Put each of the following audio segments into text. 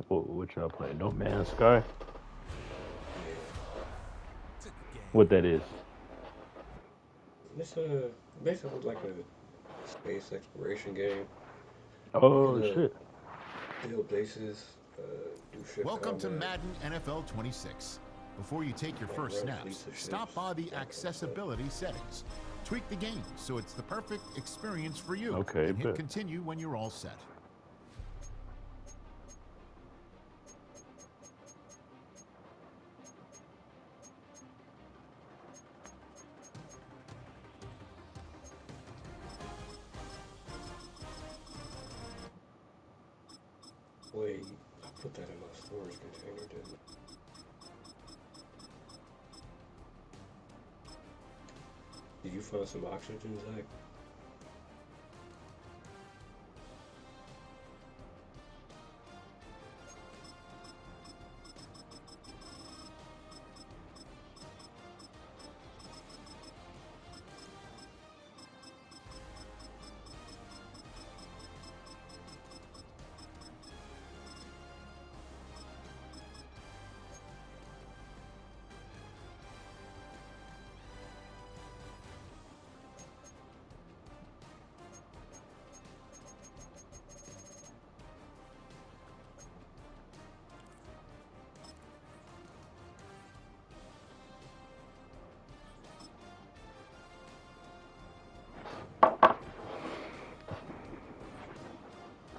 What y'all playing? No Man's Sky? Yeah. What that is? It's basically like a space exploration game. You can Oh shit. build bases, do ship Welcome to combat, Madden NFL 26. Before you take your like first run snaps, fleets of stop ships, by the that kind of stuff. accessibility settings. Tweak the game so it's the perfect experience for you, Okay, and hit bet. continue when you're all set. Wait, I put that in my storage container, didn't I? Did you find some oxygen, Zach?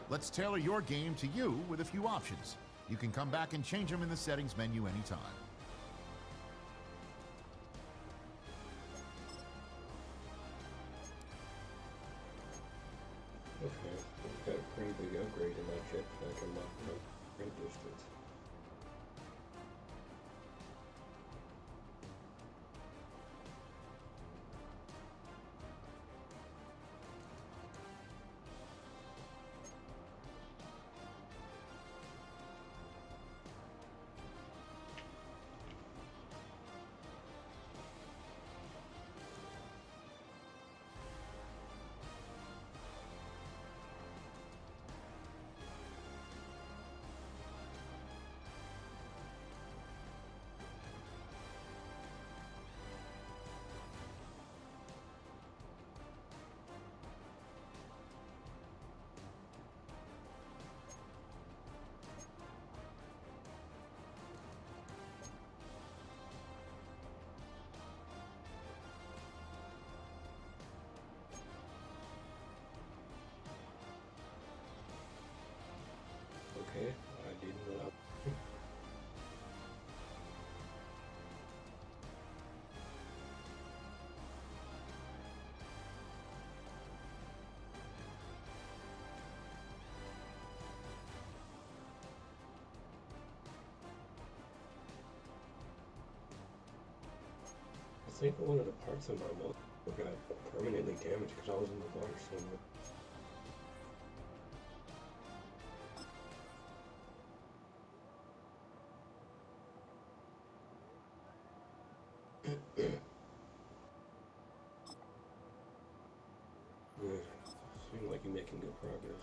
Let's tailor your game to you with a few options. You can come back and change them in the settings menu anytime. Okay, I've got a pretty big upgrade in my jetpack and my range distance. Okay, I didn't know. I think one of the parts of my motor got permanently damaged because I was in the water so much. Good. Seem like you're making good progress.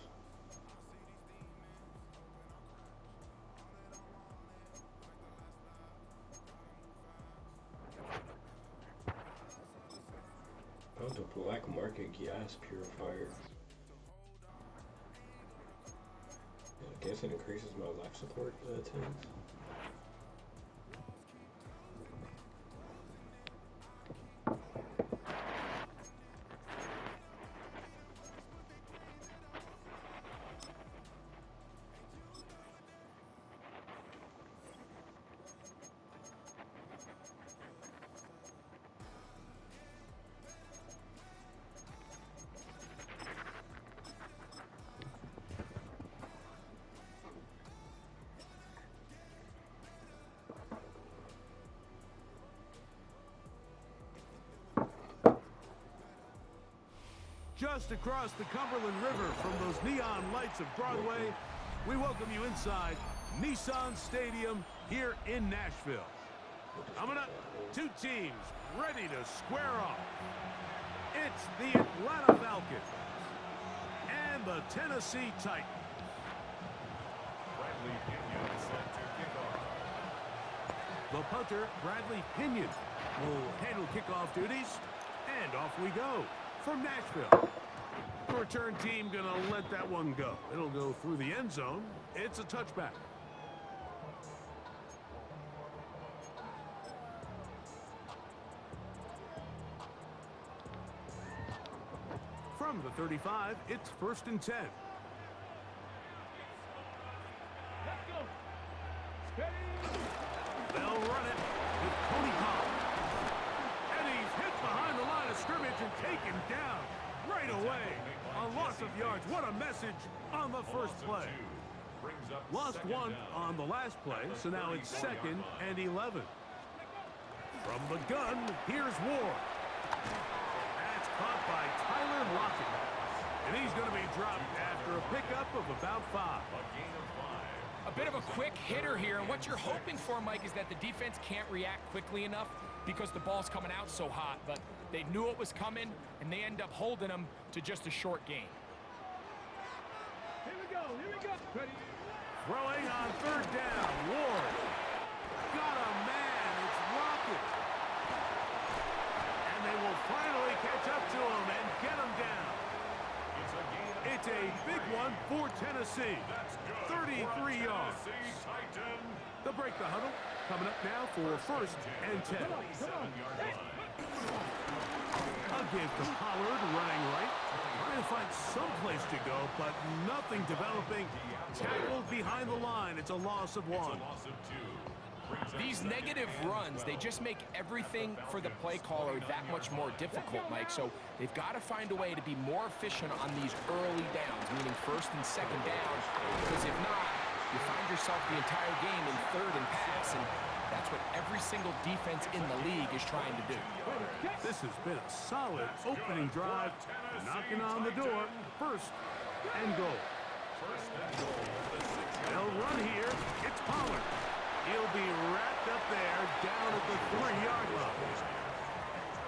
Oh, the black market gas purifier. I guess it increases my life support tanks. Just across the Cumberland River from those neon lights of Broadway, we welcome you inside Nissan Stadium here in Nashville. Coming up, two teams ready to square off. It's the Atlanta Falcons and the Tennessee Titans. Bradley The punter, Bradley Pinion, will handle kickoff duties. And off we go from Nashville. The return team going to let that one go. It'll go through the end zone. It's a touchback. From the 35, it's 1st and 10. They'll run it with Tony Pollard. And he's hit behind the line of scrimmage and taken down right away. A loss of yards. What a message on the first play. Lost one on the last play, so now it's 2nd and 11. From the gun, here's Ward. That's caught by Tyler Lockett. And he's going to be dropped after a pickup of about 5. A bit of a quick hitter here, and what you're hoping for, Mike, is that the defense can't react quickly enough because the ball's coming out so hot, but they knew it was coming, and they end up holding them to just a short gain. Here we go, Ready. Throwing on 3rd down, Ward. Got a man, it's Lockett. And they will finally catch up to him and get him down. It's a big one for Tennessee. 33 yards. They'll break the huddle. Coming up now for 1st and 10. A give to Pollard, running right. Trying to find some place to go, but nothing developing. Tackled behind the line. It's a loss of 1. These negative runs, they just make everything for the play caller that much more difficult, Mike. So they've got to find a way to be more efficient on these early downs, meaning 1st and 2nd down, because if not, you find yourself the entire game in 3rd and pass, and that's what every single defense in the league is trying to do. This has been a solid opening drive, knocking on the door. 1st and goal. They'll run here. It's Pollard. He'll be wrapped up there down at the 3-yard line.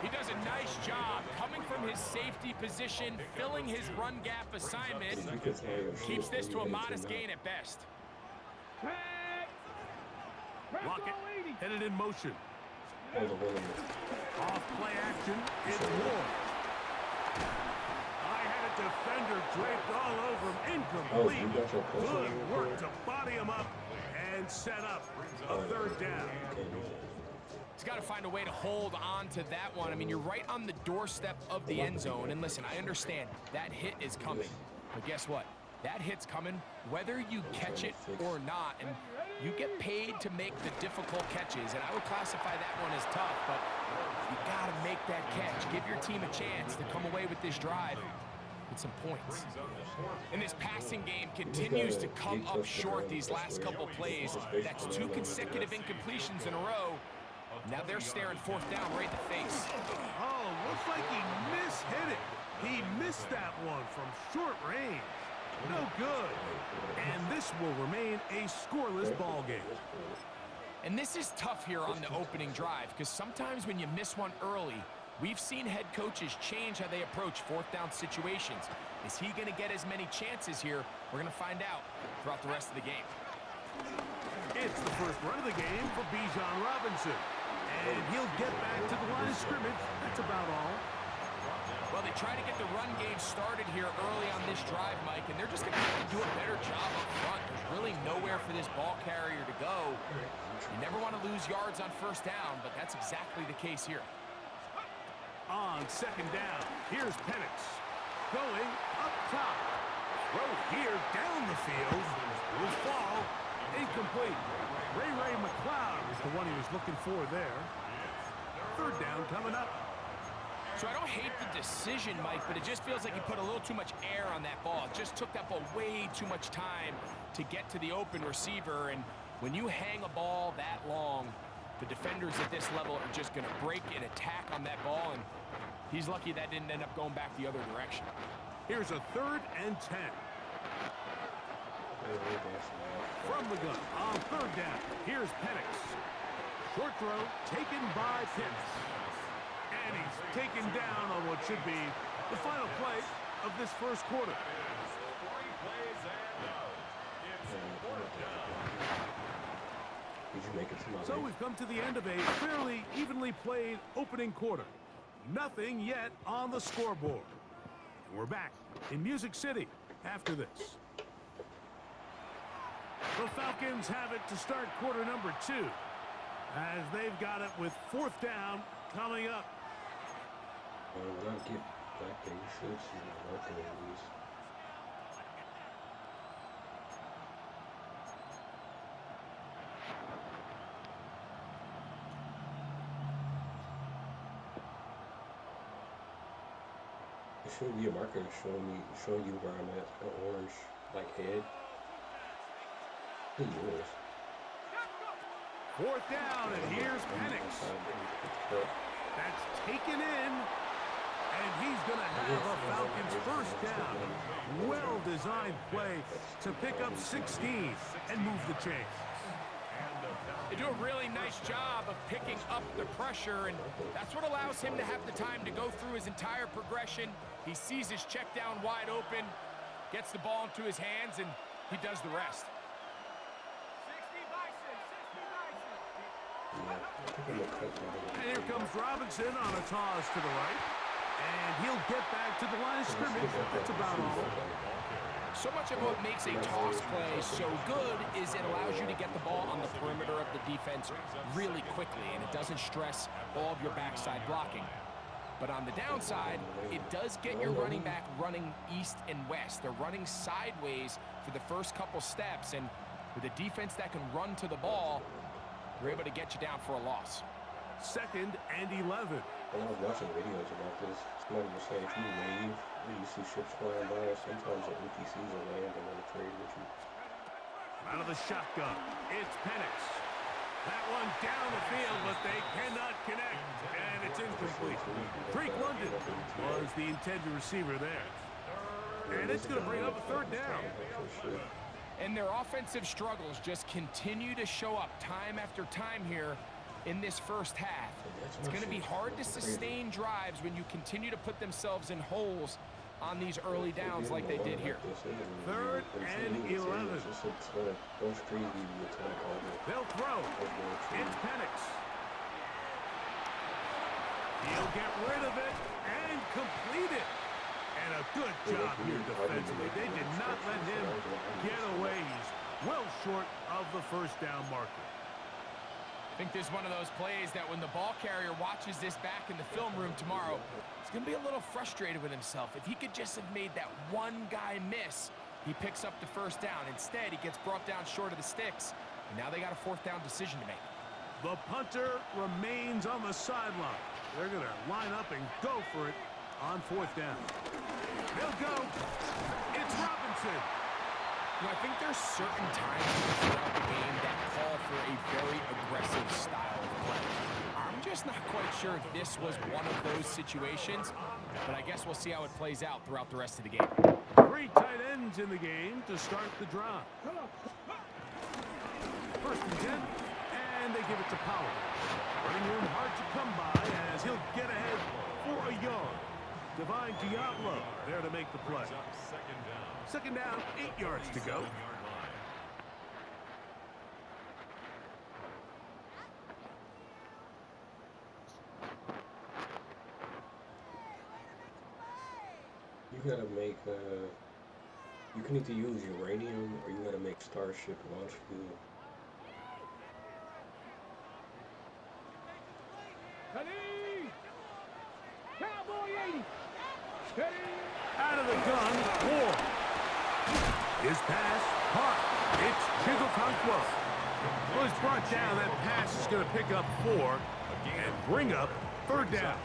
He does a nice job coming from his safety position, filling his run gap assignment. Keeps this to a modest gain at best. Lockett headed in motion. Off play action. It's Ward. I had a defender draped all over him. Incomplete. Good work to body him up and set up a 3rd down. He's got to find a way to hold on to that one. I mean, you're right on the doorstep of the end zone. And listen, I understand that hit is coming. But guess what? That hit's coming whether you catch it or not. And you get paid to make the difficult catches. And I would classify that one as tough. But you got to make that catch. Give your team a chance to come away with this drive with some points. And this passing game continues to come up short these last couple plays. That's 2 consecutive incompletions in a row. Now they're staring 4th down right in the face. Oh, looks like he mishit it. He missed that one from short range. No good. And this will remain a scoreless ball game. And this is tough here on the opening drive, because sometimes when you miss one early, we've seen head coaches change how they approach 4th down situations. Is he going to get as many chances here? We're going to find out throughout the rest of the game. It's the first run of the game for Bijan Robinson. And he'll get back to the line of scrimmage. That's about all. Well, they try to get the run game started here early on this drive, Mike, and they're just going to have to do a better job up front. There's really nowhere for this ball carrier to go. You never want to lose yards on 1st down, but that's exactly the case here. On 2nd down, here's Penix. Going up top. Throw here down the field. Will fall. Incomplete. Ray McLeod is the one he was looking for there. 3rd down coming up. So I don't hate the decision, Mike, but it just feels like he put a little too much air on that ball. It just took that ball way too much time to get to the open receiver. And when you hang a ball that long, the defenders at this level are just going to break and attack on that ball. And he's lucky that didn't end up going back the other direction. Here's a 3rd and 10. From the gun on 3rd down. Here's Penix. Short throw taken by Pitts. And he's taken down on what should be the final play of this 1st quarter. make it to my So league. we've come to the end of a fairly evenly played opening quarter. Nothing yet on the scoreboard. And we're back in Music City after this. The Falcons have it to start quarter number 2, as they've got it with 4th down coming up. When I get back there, you should see my working at least. It should be a marker showing you where I'm at. An orange, like, head. It's yours. 4th down, and here's Penix. That's taken in, and he's going to have a Falcons 1st down. Well-designed play to pick up 16 and move the chains. They do a really nice job of picking up the pressure, and that's what allows him to have the time to go through his entire progression. He sees his check down wide open, gets the ball into his hands, and he does the rest. And here comes Robinson on a toss to the right, and he'll get back to the line of scrimmage. That's about all. So much of what makes a toss play so good is it allows you to get the ball on the perimeter of the defense really quickly, and it doesn't stress all of your backside blocking. But on the downside, it does get your running back running east and west. They're running sideways for the first couple steps, and with a defense that can run to the ball, they're able to get you down for a loss. 2nd and 11. When I was watching videos about this, somebody was saying if you wave when you see ships flying by, sometimes the NPCs will land and want to trade with you. Out of the shotgun, it's Penix. That one down the field, but they cannot connect, and it's incomplete. Drake London was the intended receiver there. And it's going to bring up a 3rd down. And their offensive struggles just continue to show up time after time here in this first half. It's going to be hard to sustain drives when you continue to put themselves in holes on these early downs like they did here. 3rd and 11. They'll throw. It's Penix. He'll get rid of it and complete it. And a good job here defensively. They did not let him get away. He's well short of the 1st down marker. I think this is one of those plays that when the ball carrier watches this back in the film room tomorrow, he's going to be a little frustrated with himself. If he could just have made that one guy miss, he picks up the 1st down. Instead, he gets brought down short of the sticks, and now they got a 4th down decision to make. The punter remains on the sideline. They're going to line up and go for it on 4th down. They'll go. It's Robinson. You know, I think there's certain times throughout the game that call for a very aggressive style of play. I'm just not quite sure if this was one of those situations, but I guess we'll see how it plays out throughout the rest of the game. 3 tight ends in the game to start the drive. 1st and 10, and they give it to Powell. Running room hard to come by as he'll get ahead for a yard. Divine Diablo there to make the play. 2nd down, 8 yards to go. You gotta make, you can either use uranium or you gotta make Starship launch fuel. Out of the gun, Ward. His pass, caught. It's Chigokonkwo. Well, he's brought down. That pass is going to pick up 4 and bring up 3rd down.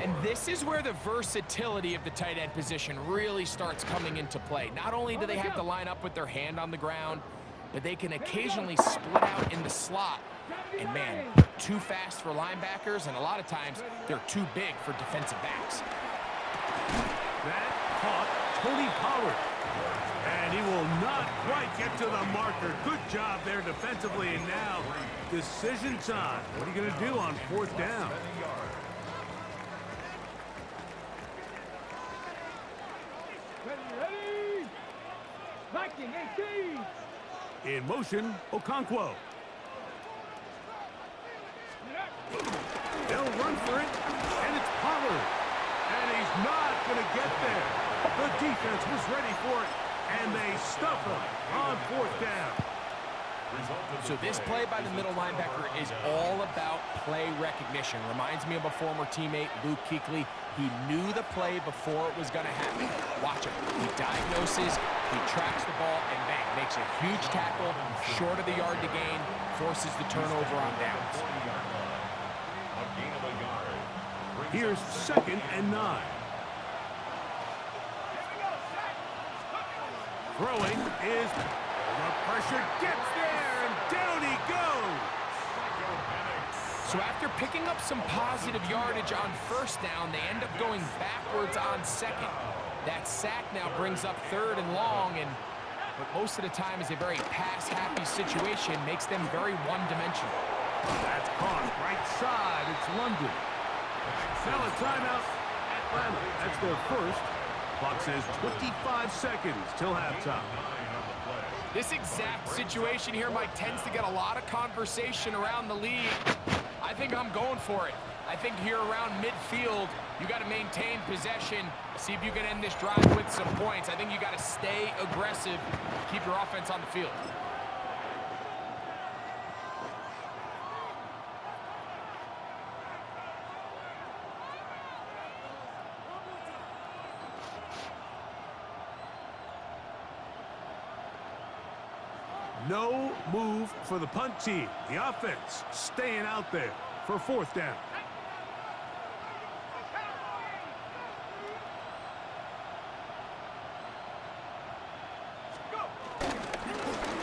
And this is where the versatility of the tight end position really starts coming into play. Not only do they have to line up with their hand on the ground, but they can occasionally split out in the slot. And man, too fast for linebackers, and a lot of times they're too big for defensive backs. That caught Tony Pollard. And he will not quite get to the marker. Good job there defensively, and now decision time. What are you going to do on 4th down? Ready! 19, 18! In motion, Okonkwo. going to get there. The defense was ready for it, and they stuff him on 4th down. So this play by the middle linebacker is all about play recognition. Reminds me of a former teammate, Luke Kuechly. He knew the play before it was going to happen. Watch him. He diagnoses, he tracks the ball, and bang, makes a huge tackle, short of the yard to gain, forces the turnover on downs. Here's 2nd and 9. Throwing is, the pressure gets there, and down he goes. So after picking up some positive yardage on 1st down, they end up going backwards on 2nd. That sack now brings up 3rd and long, and what most of the time is a very pass-happy situation makes them very one-dimensional. That's caught right side. It's London. Now a timeout, Atlanta. That's their first. Clock says 25 seconds till halftime. This exact situation here, Mike, tends to get a lot of conversation around the league. I think I'm going for it. I think here around midfield, you got to maintain possession, see if you can end this drive with some points. I think you got to stay aggressive, keep your offense on the field. No move for the punt team. The offense staying out there for 4th down.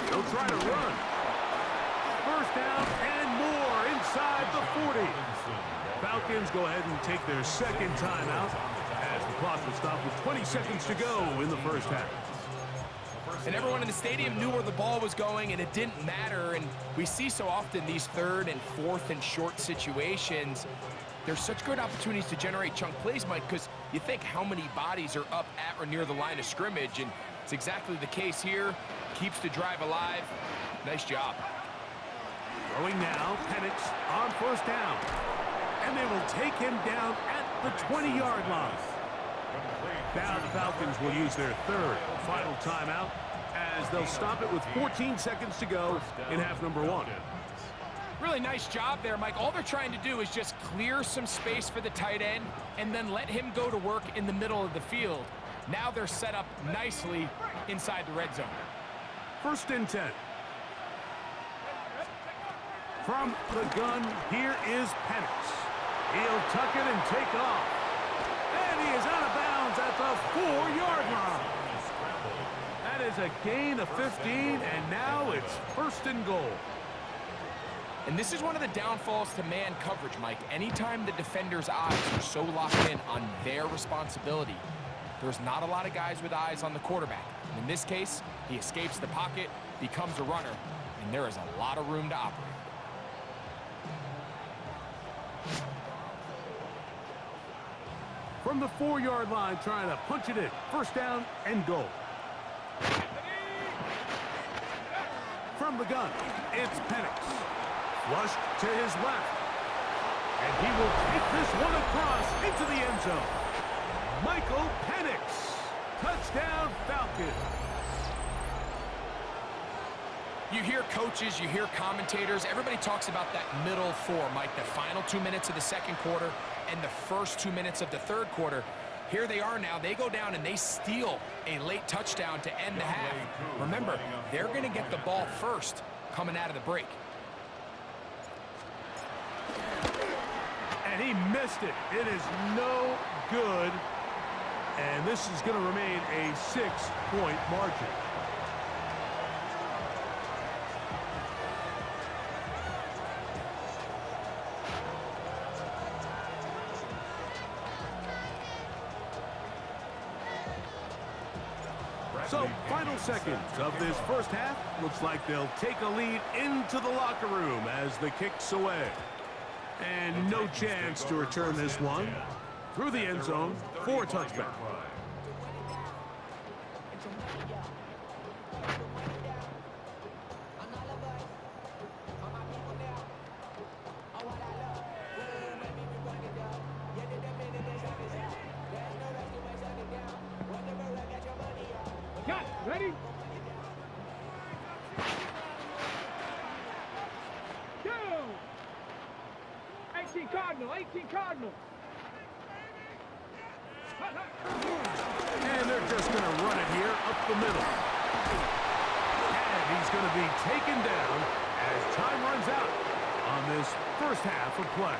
They'll try to run. 1st down and more inside the 40. Falcons go ahead and take their 2nd timeout as the clock will stop with 20 seconds to go in the 1st half. And everyone in the stadium knew where the ball was going, and it didn't matter. And we see so often these 3rd and 4th and short situations. There's such good opportunities to generate chunk plays, Mike, because you think how many bodies are up at or near the line of scrimmage, and it's exactly the case here. Keeps the drive alive. Nice job. Throwing now, Penix on 1st down. And they will take him down at the 20-yard line. Now the Falcons will use their 3rd final timeout as they'll stop it with 14 seconds to go in half number 1. Really nice job there, Mike. All they're trying to do is just clear some space for the tight end and then let him go to work in the middle of the field. Now they're set up nicely inside the red zone. 1st and 10. From the gun, here is Penix. He'll tuck it and take off. And he is out of bounds at the 4-yard line. That is a gain of 15, and now it's 1st and goal. And this is one of the downfalls to man coverage, Mike. Anytime the defender's eyes are so locked in on their responsibility, there's not a lot of guys with eyes on the quarterback. And in this case, he escapes the pocket, becomes a runner, and there is a lot of room to operate. From the 4-yard line, trying to punch it in. 1st down and goal. From the gun, it's Penix. Flushed to his left. And he will take this one across into the end zone. Michael Penix. Touchdown, Falcons. You hear coaches, you hear commentators, everybody talks about that middle 4, Mike, the final 2 minutes of the 2nd quarter and the first 2 minutes of the 3rd quarter. Here they are now. They go down and they steal a late touchdown to end the half. Remember, they're going to get the ball first coming out of the break. And he missed it. It is no good. And this is going to remain a 6-point margin. So, final seconds of this 1st half. Looks like they'll take a lead into the locker room as the kick's away. And no chance to return this one through the end zone for a touchback. Ready? Go! 18 Cardinal, 18 Cardinal. And they're just going to run it here up the middle. And he's going to be taken down as time runs out on this first half of play.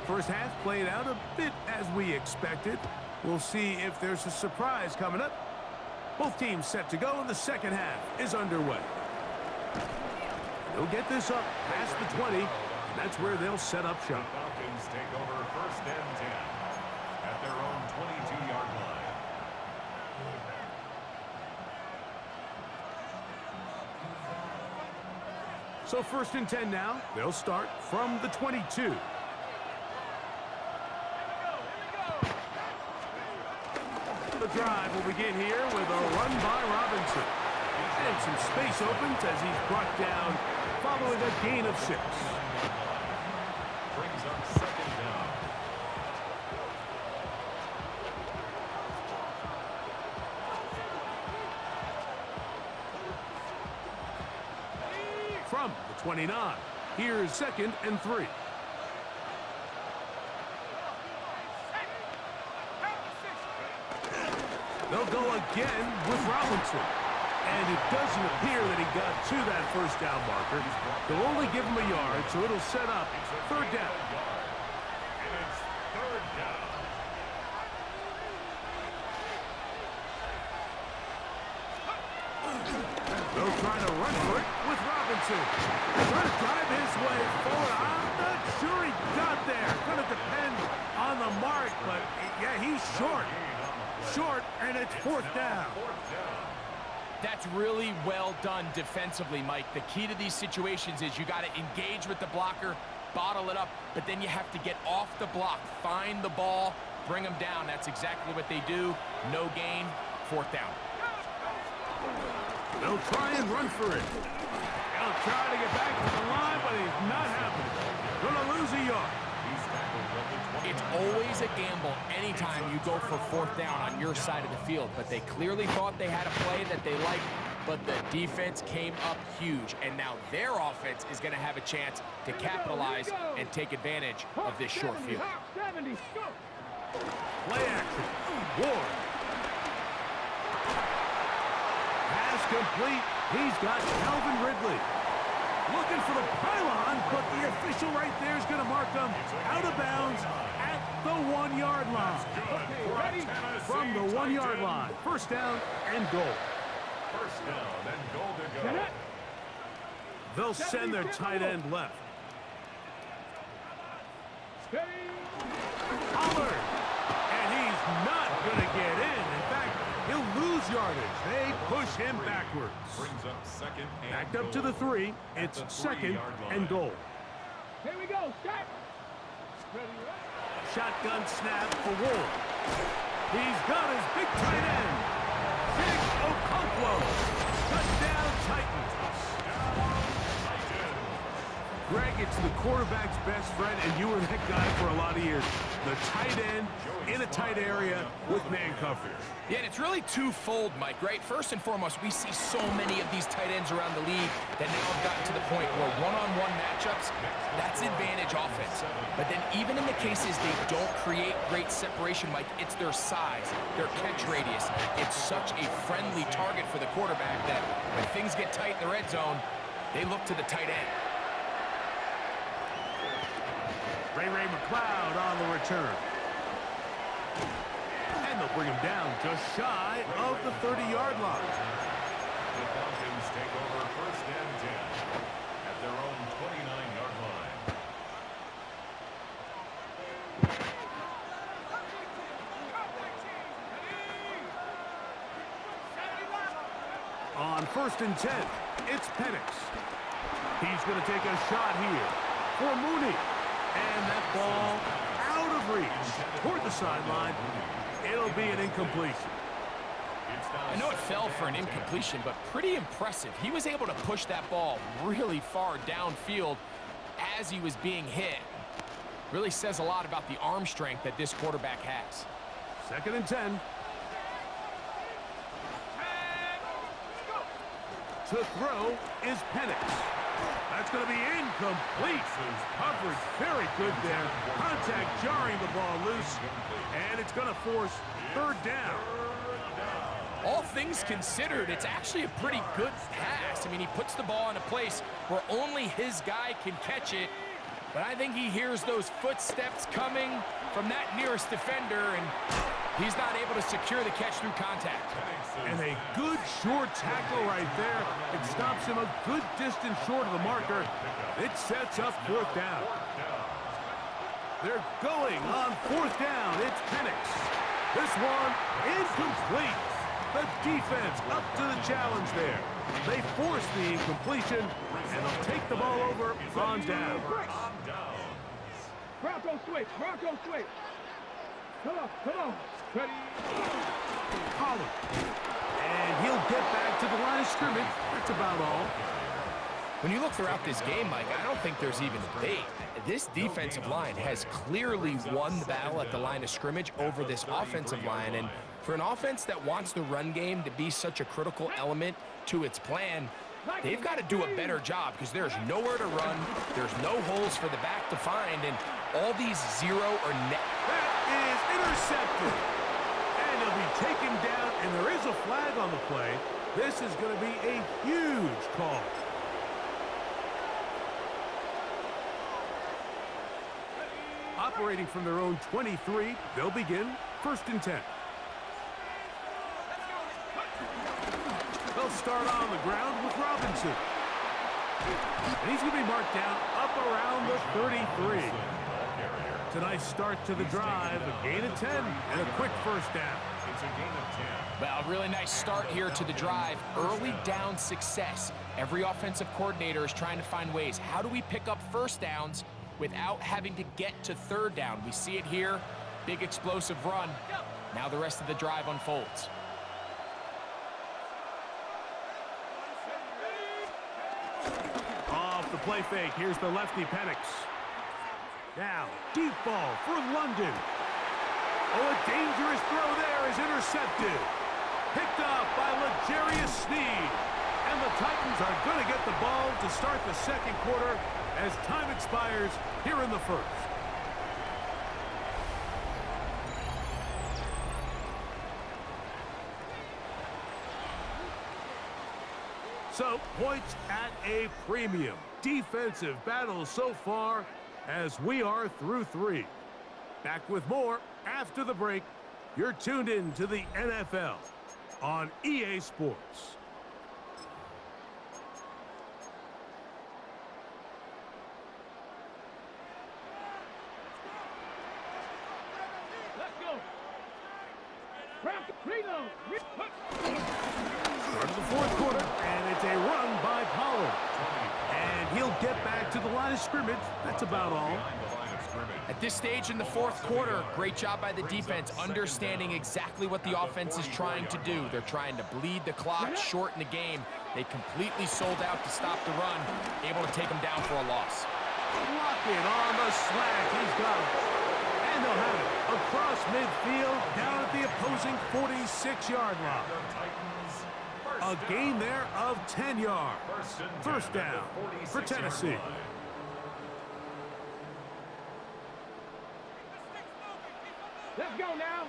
First half played out a bit as we expected. We'll see if there's a surprise coming up. Both teams set to go, and the second half is underway. They'll get this up past the 20, and that's where they'll set up shop. The Falcons take over first and 10 at their own 22-yard line. So first and 10 now. They'll start from the 22. The drive will begin here with a run by Robinson. And some space opens as he's brought down following a gain of 6. Brings up second down. From the 29, here's second and 3. They'll go again with Robinson. And it doesn't appear that he got to that first down marker. They'll only give him a yard, so it'll set up third down. And it's third down. They'll try to run for it with Robinson. Trying to drive his way forward. I'm not sure he got there. Going to depend on the mark, but yeah, he's short. Short, and it's fourth down. That's really well done defensively, Mike. The key to these situations is you got to engage with the blocker, bottle it up, but then you have to get off the block, find the ball, bring them down. That's exactly what they do. No gain, fourth down. They'll try and run for it. They'll try to get back to the line, but he's not happening. Gonna lose a yard. It's always a gamble anytime you go for fourth down on your side of the field, but they clearly thought they had a play that they liked, but the defense came up huge, and now their offense is going to have a chance to capitalize and take advantage of this short field. Play action. Ward. Pass complete. He's got Calvin Ridley. Looking for the pylon, but the official right there is going to mark them out of bounds at the 1-yard line. Okay, ready? From the 1-yard line. First down and goal. First down and goal to go. They'll send their tight end left. Pollard. And he's not going to get in. In fact, he'll lose yardage. They push him backwards. Brings up second and Backed up to the 3. It's second and goal. Here we go, set. Shotgun snap for Ward. He's got his big tight end. Big Okonkwo. Touchdown Titans. Greg, it's the quarterback's best friend, and you were that guy for a lot of years. The tight end in a tight area with man coverage. Yeah, and it's really twofold, Mike, right? First and foremost, we see so many of these tight ends around the league that now have gotten to the point where one-on-one matchups, that's advantage offense. But then even in the cases they don't create great separation, Mike, it's their size, their catch radius. It's such a friendly target for the quarterback that when things get tight in the red zone, they look to the tight end. Ray McLeod on the return. And they'll bring him down just shy of the 30-yard line. The Falcons take over first and 10 at their own 29-yard line. On first and 10, it's Penix. He's going to take a shot here. for Mooney. And that ball out of reach toward the sideline. It'll be an incompletion. I know it fell for an incompletion, but pretty impressive. He was able to push that ball really far downfield as he was being hit. Really says a lot about the arm strength that this quarterback has. 2nd and 10. To throw is Penix. That's going to be incomplete. Coverage very good there. Contact jarring the ball loose. And it's going to force 3rd down. All things considered, it's actually a pretty good pass. I mean, he puts the ball in a place where only his guy can catch it. But I think he hears those footsteps coming from that nearest defender, and he's not able to secure the catch through contact. And a good short tackle right there. It stops him a good distance short of the marker. It sets up 4th down. They're going on 4th down. It's Penix. This one incomplete. The defense up to the challenge there. They force the incompletion, and they'll take the ball over on down. Bronco switch. Bronco switch. Come on. Ready. Pollard. And he'll get back to the line of scrimmage. That's about all. When you look throughout this game, Mike, I don't think there's even a debate. This defensive line has clearly won the battle at the line of scrimmage over this offensive line. And for an offense that wants the run game to be such a critical element to its plan, they've got to do a better job because there's nowhere to run. There's no holes for the back to find. And all these zero or net. That is intercepted. And he'll be taken down, and there is a flag on the play. This is going to be a huge call. Operating from their own 23, they'll begin 1st and 10. They'll start on the ground with Robinson. And he's going to be marked down up around the 33. It's a nice start to the drive, a gain of 10, and a quick 1st down. It's a gain of 10. Well, a really nice start here to the drive. Early down success. Every offensive coordinator is trying to find ways. How do we pick up 1st downs without having to get to 3rd down? We see it here. Big explosive run. Now the rest of the drive unfolds. Off the play fake, here's the lefty Penix. Now, deep ball for London. Oh, a dangerous throw there is intercepted. Picked off by L'Jarius Sneed. And the Titans are going to get the ball to start the 2nd quarter as time expires here in the 1st. So, points at a premium. Defensive battle so far as we are through 3. Back with more after the break. You're tuned in to the NFL on EA Sports. Let's go. Bronco. Reload. Start of the 4th quarter, and it's a run by Pollard. And he'll get back to the line of scrimmage. That's about all. At this stage in the 4th quarter, great job by the defense, understanding exactly what the offense is trying to do. They're trying to bleed the clock, shorten the game. They completely sold out to stop the run, able to take them down for a loss. Lockett on the slack. He's got it. And they'll have it across midfield, down at the opposing 46-yard line. A gain there of 10 yards. 1st down for Tennessee. Let's go now.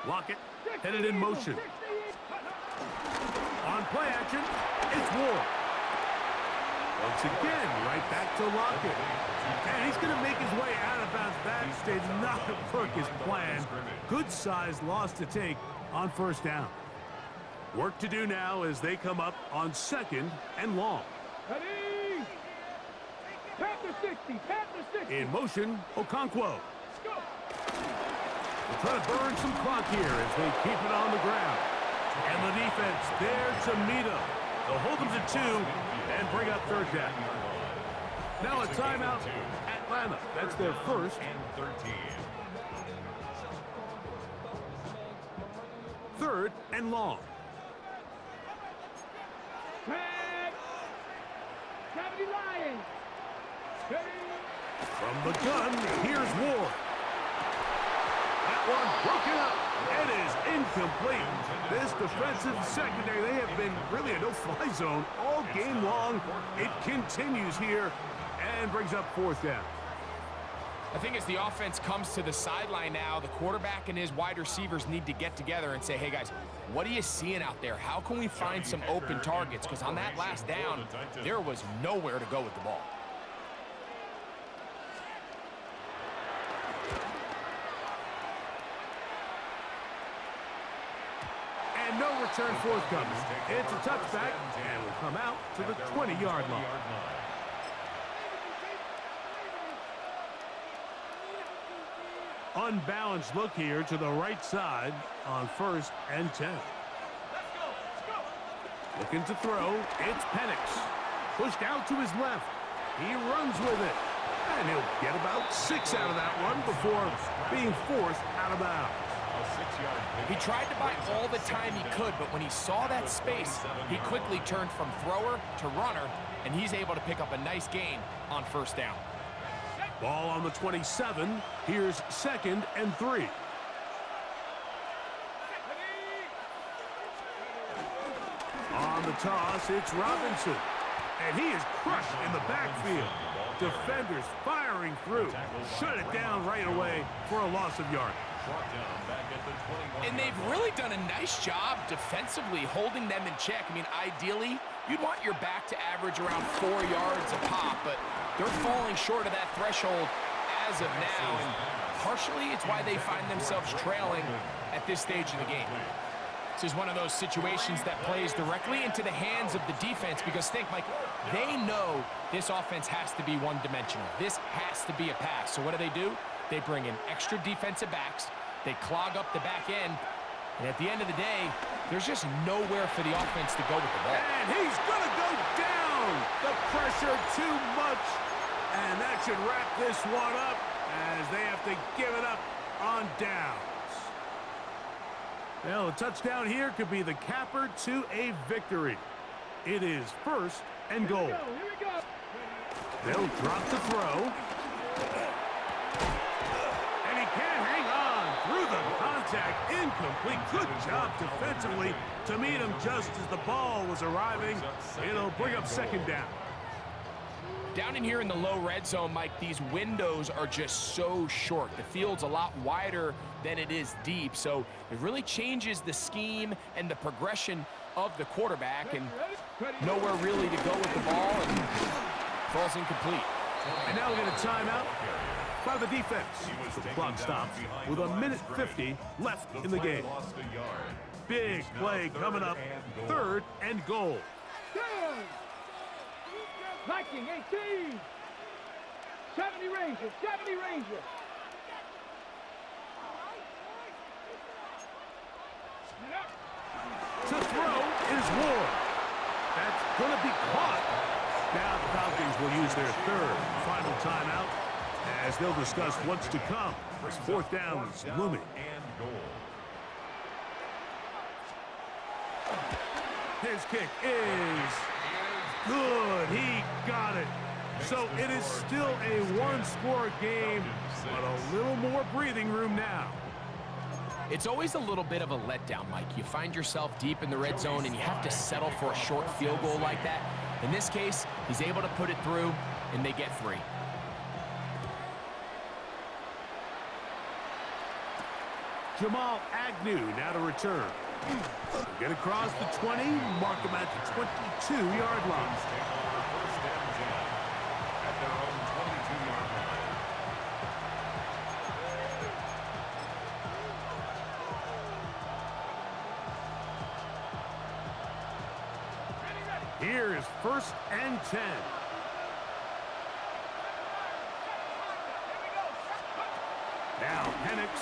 Lockett headed in motion. On play action, it's Ward. Once again, right back to Lockett. And he's going to make his way out of bounds. That did not work his plan. Good size loss to take on 1st down. Work to do now as they come up on 2nd and long. Ready. Pat the 60. Pat the 60. In motion, Okonkwo. Let's go. They'll try to burn some clock here as they keep it on the ground. And the defense there to meet them. They'll hold them to 2 and bring up 3rd down. Now a timeout. Atlanta. That's their first. And 13. 3rd and long. Tag. 70 Lions. From the gun, here's Ward. That one broken up. It is incomplete. This defensive secondary, they have been really a no-fly zone all game long. It continues here and brings up 4th down. I think as the offense comes to the sideline now, the quarterback and his wide receivers need to get together and say, hey, guys, what are you seeing out there? How can we find some open targets? Because on that last down, there was nowhere to go with the ball. And no return forthcoming. It's a touchback and will come out to the 20-yard line. Unbalanced look here to the right side on 1st and 10. Looking to throw. It's Penix. Pushed out to his left. He runs with it. And he'll get about 6 out of that one before being forced out of bounds. He tried to buy all the time he could, but when he saw that space, he quickly turned from thrower to runner, and he's able to pick up a nice gain on 1st down. Ball on the 27. Here's 2nd and 3. On the toss, it's Robinson. And he is crushed in the backfield. Defenders firing through. Shut it down right away for a loss of yardage. And they've really done a nice job defensively holding them in check. I mean, ideally, you'd want your back to average around 4 yards a pop, but they're falling short of that threshold as of now, and partially it's why they find themselves trailing at this stage of the game. This is one of those situations that plays directly into the hands of the defense because think, Mike, they know this offense has to be one-dimensional. This has to be a pass. So what do? They bring in extra defensive backs. They clog up the back end. And at the end of the day, there's just nowhere for the offense to go with the ball. And he's going to go down. The pressure too much. And that should wrap this one up as they have to give it up on downs. Well, a touchdown here could be the capper to a victory. It is 1st and goal. Here we go. They'll drop the throw. And he can't hang on through the contact. Incomplete. Good job defensively to meet him just as the ball was arriving. It'll bring up 2nd down. Down in here in the low red zone, Mike, these windows are just so short. The field's a lot wider than it is deep, so it really changes the scheme and the progression of the quarterback, and nowhere really to go with the ball, and falls incomplete. And now we get a timeout by the defense. So the clock stops with 1:50 left in the game. Big play coming up, 3rd and goal. Viking 18. 70 Rangers. 70 Rangers. To throw is Ward. That's going to be caught. Now the Falcons will use their 3rd final timeout as they'll discuss what's to come as 4th down is looming. His kick is good. He got it. So it is still a 1-score game, but a little more breathing room now. It's always a little bit of a letdown, Mike. You find yourself deep in the red zone and you have to settle for a short field goal like that. In this case, he's able to put it through, and they get 3. Jamal Agnew now to return. Get across the 20, mark him at the 22-yard line. Here is 1st and 10. Now Penix.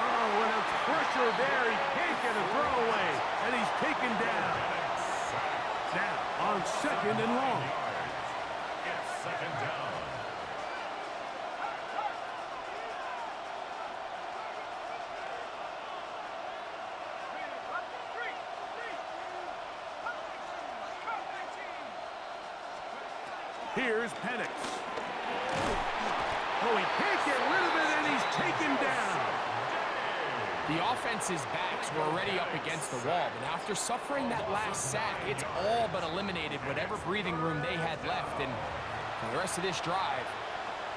Oh, and a pressure there. He can't get a throwaway, and he's taken down. Now on 2nd and long. second down. Here's Penix. Oh, he can't get rid of it, and he's taken down. The offense's backs were already up against the wall, but after suffering that last sack, it's all but eliminated whatever breathing room they had left, and for the rest of this drive,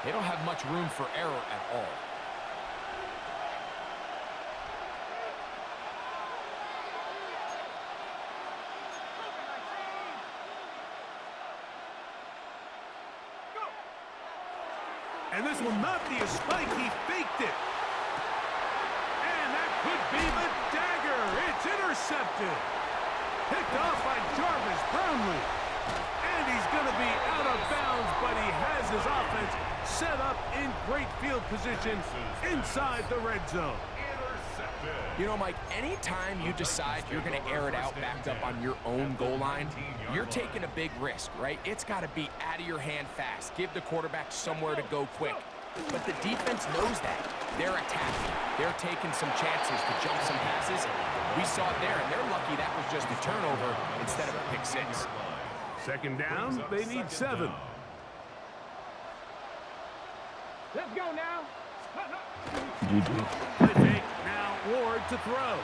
they don't have much room for error at all. And this will not be a spike. He faked it. And that could be the dagger. It's intercepted. Picked off by Jarvis Brownlee. And he's going to be out of bounds, but he has his offense set up in great field position inside the red zone. You know, Mike, anytime you decide you're going to air it out backed up on your own goal line, you're taking a big risk, right? It's got to be out of your hand fast. Give the quarterback somewhere to go quick. But the defense knows that. They're attacking. They're taking some chances to jump some passes. We saw it there, and they're lucky that was just a turnover instead of a pick six. Second down, they need 7. Let's go now. GG. Play fake. Now Ward to throw.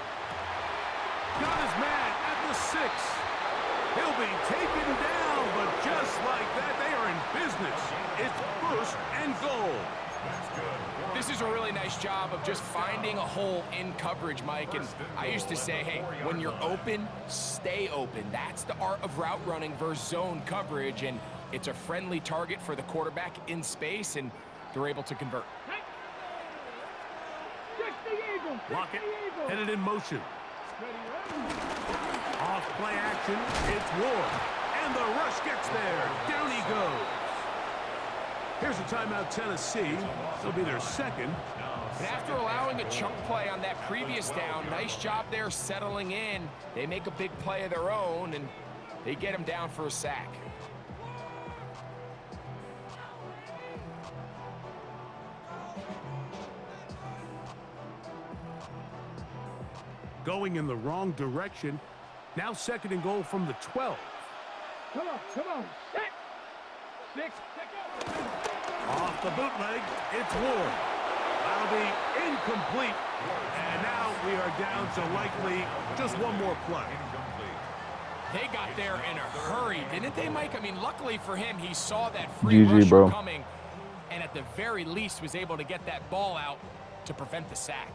Got his man at the 6. He'll be taken down, but just like that, they are in business. It's 1st and goal. This is a really nice job of just finding a hole in coverage, Mike. And I used to say, hey, when you're open, stay open. That's the art of route running versus zone coverage. And it's a friendly target for the quarterback in space, and they're able to convert. Lockett headed in motion. Off play action, it's Ward. And the rush gets there. Down he goes. Here's a timeout, Tennessee. It'll be their second. And after allowing a chunk play on that previous down, nice job there settling in. They make a big play of their own, and they get him down for a sack. Going in the wrong direction. Now 2nd and goal from the 12. Come on. 6. Off the bootleg, it's Ward. That'll be incomplete. And now we are down to likely just one more play. They got there in a hurry, didn't they, Mike? I mean, luckily for him, he saw that free rusher bro. coming, and at the very least was able to get that ball out to prevent the sack.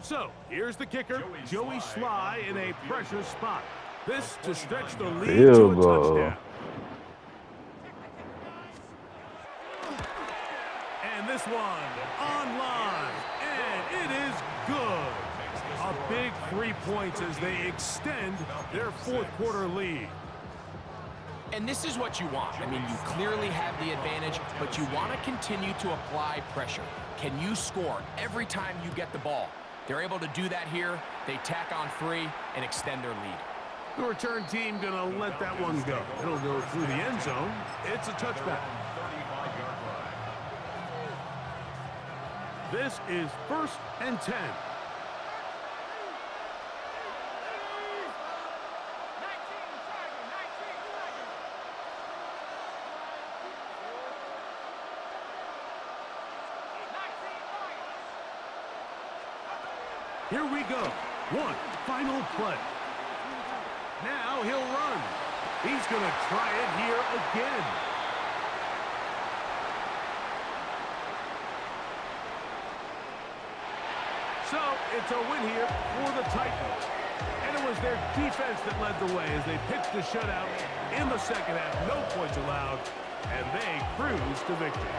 So, here's the kicker, Joey Sly in a pressure spot. This to stretch the lead to a Field goal. touchdown. And this one online, and it is good. A big 3 points as they extend their 4th quarter lead. And this is what you want. I mean, you clearly have the advantage, but you want to continue to apply pressure. Can you score every time you get the ball? They're able to do that here. They tack on 3 and extend their lead. The return team gonna let that one go. It'll go through the end zone. It's a touchback. This is 1st and 10. Here we go. One final play. Now he'll run. He's going to try it here again. So it's a win here for the Titans. And it was their defense that led the way as they pitched the shutout in the second half. No points allowed, and they cruise to victory.